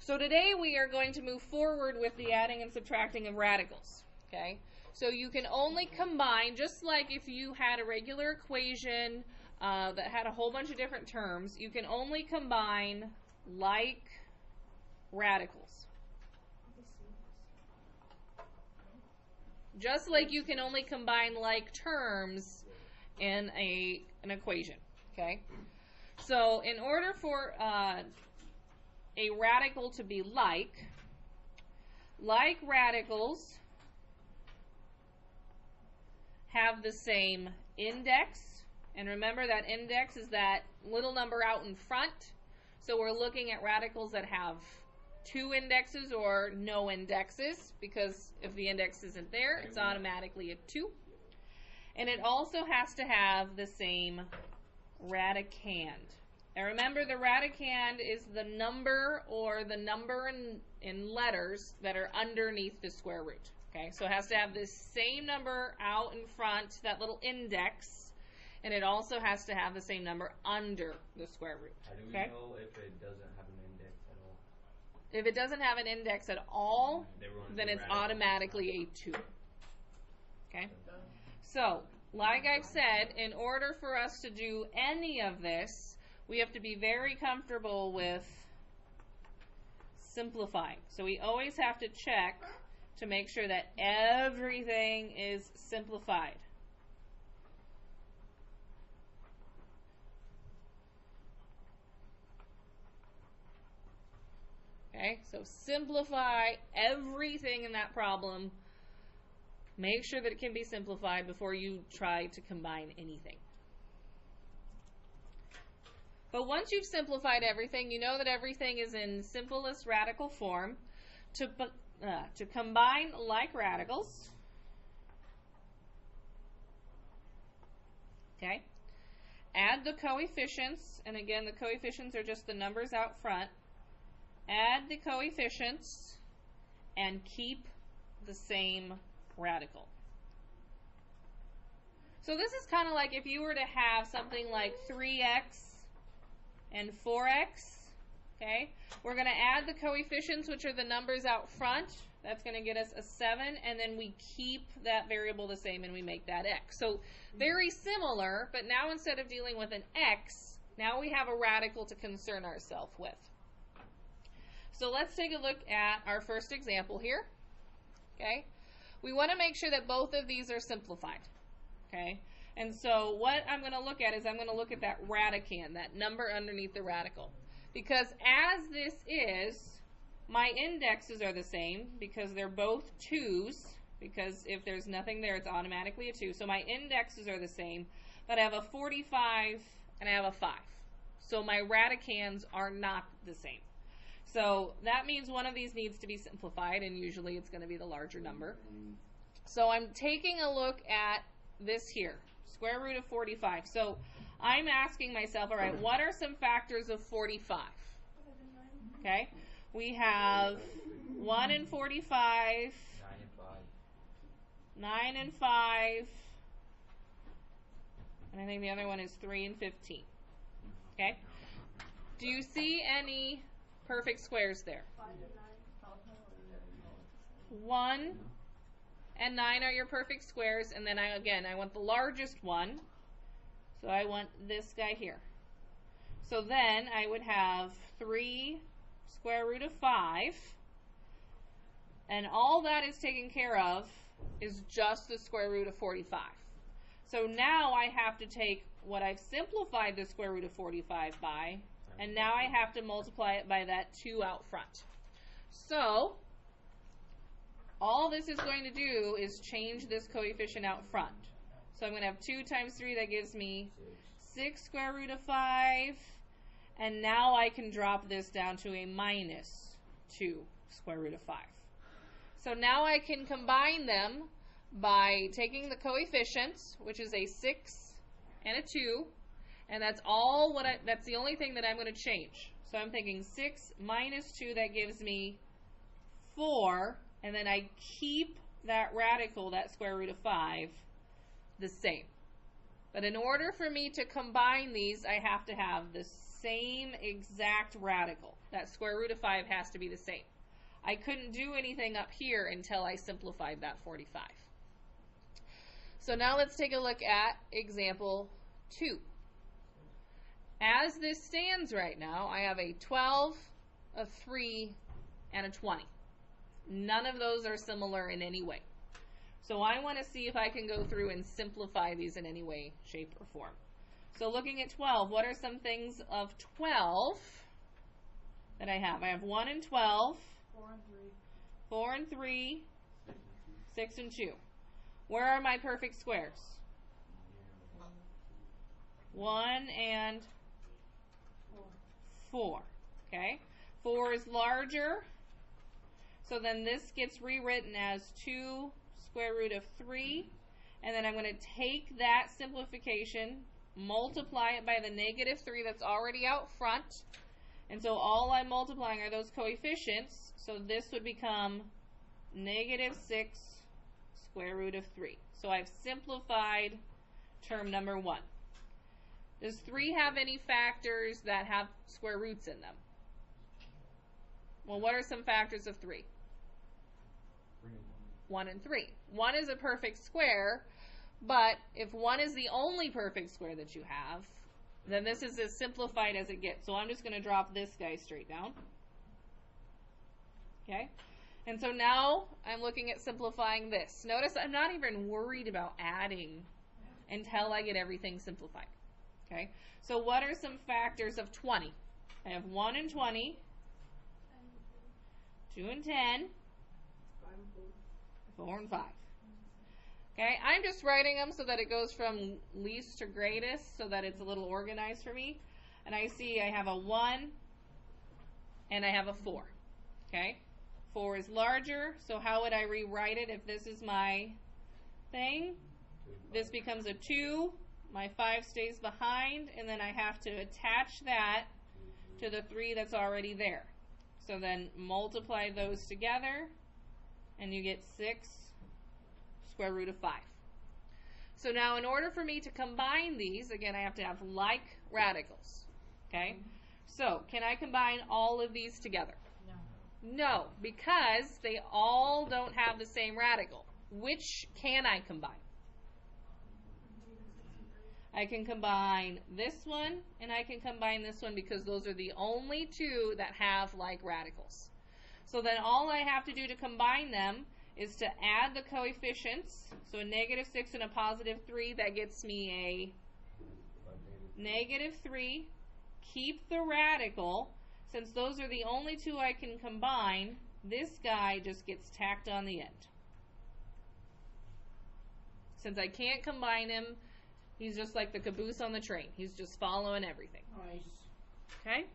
So today we are going to move forward with the adding and subtracting of radicals. Okay? So you can only combine, just like if you had a regular equation that had a whole bunch of different terms, you can only combine like radicals. Just like you can only combine like terms in an equation. Okay? So in order for a radical to be like radicals have the same index, and remember that index is that little number out in front. So we're looking at radicals that have 2 indexes or no indexes, because if the index isn't there, it's automatically a 2. And it also has to have the same radicand. Now remember, the radicand is the number or the number in letters that are underneath the square root. Okay, so it has to have the same number out in front, that little index, and it also has to have the same number under the square root. How do we know if it doesn't have an index at all? If it doesn't have an index at all, then it's automatically a 2. Okay? So, like I've said, in order for us to do any of this, we have to be very comfortable with simplifying. So we always have to check to make sure that everything is simplified. Okay, so simplify everything in that problem. Make sure that it can be simplified before you try to combine anything. But once you've simplified everything, you know that everything is in simplest radical form. To combine like radicals, okay, add the coefficients, and again the coefficients are just the numbers out front. Add the coefficients and keep the same radical. So this is kind of like if you were to have something like 3x and 4x, okay? We're going to add the coefficients, which are the numbers out front. That's going to get us a 7, and then we keep that variable the same and we make that x. So very similar, but now instead of dealing with an x, now we have a radical to concern ourselves with. So let's take a look at our first example here, okay? We want to make sure that both of these are simplified, okay? And so what I'm going to look at is I'm going to look at that radicand, that number underneath the radical. Because as this is, my indexes are the same because they're both 2's, because if there's nothing there, it's automatically a 2. So my indexes are the same, but I have a 45 and I have a 5. So my radicands are not the same. So that means one of these needs to be simplified, and usually it's going to be the larger number. So I'm taking a look at this here, square root of 45. So I'm asking myself, all right, what are some factors of 45? Okay, we have 1 and 45, 9 and 5, and I think the other one is 3 and 15. Okay, do you see any perfect squares there? 1 and 9 are your perfect squares, and then I want the largest one, so I want this guy here. So then I would have 3 square root of 5, and all that is taken care of is just the square root of 45. So now I have to take what I've simplified the square root of 45 by, and now I have to multiply it by that 2 out front. So all this is going to do is change this coefficient out front. So I'm going to have 2 times 3, that gives me 6 square root of 5, and now I can drop this down to a minus 2 square root of 5. So now I can combine them by taking the coefficients, which is a 6 and a 2, and that's the only thing that I'm going to change. So I'm thinking 6 minus 2, that gives me 4, and then I keep that radical, that square root of 5, the same. But in order for me to combine these, I have to have the same exact radical. that square root of 5 has to be the same. I couldn't do anything up here until I simplified that 45. So now let's take a look at example 2. As this stands right now, I have a 12, a 3, and a 20. None of those are similar in any way. So I want to see if I can go through and simplify these in any way, shape, or form. So looking at 12, what are some things of 12 that I have? I have 1 and 12, 4 and 3, 6 and 2. Where are my perfect squares? 1 and 4. Okay? 4 is larger, so then this gets rewritten as 2 square root of 3, and then I'm going to take that simplification, multiply it by the negative 3 that's already out front, and so all I'm multiplying are those coefficients, so this would become negative 6 square root of 3. So I've simplified term number 1. Does 3 have any factors that have square roots in them? Well, what are some factors of 3? 1 and 3. 1 is a perfect square, but if 1 is the only perfect square that you have, then this is as simplified as it gets. So I'm just going to drop this guy straight down. Okay? And so now I'm looking at simplifying this. Notice I'm not even worried about adding until I get everything simplified. Okay? So what are some factors of 20? I have 1 and 20, 2 and 10, 4 and 5. Okay, I'm just writing them so that it goes from least to greatest so that it's a little organized for me. And I see I have a 1 and I have a 4. Okay, 4 is larger, so how would I rewrite it if this is my thing? This becomes a 2, my 5 stays behind, and then I have to attach that to the 3 that's already there. So then multiply those together, and you get 6 square root of 5. So now in order for me to combine these, again, I have to have like radicals. Okay? So can I combine all of these together? No, because they all don't have the same radical. Which can I combine? I can combine this one and I can combine this one because those are the only two that have like radicals. So then all I have to do to combine them is to add the coefficients. So a negative 6 and a positive 3, that gets me a negative 3. Keep the radical. Since those are the only two I can combine, this guy just gets tacked on the end. Since I can't combine him, he's just like the caboose on the train. He's just following everything. Nice. Okay?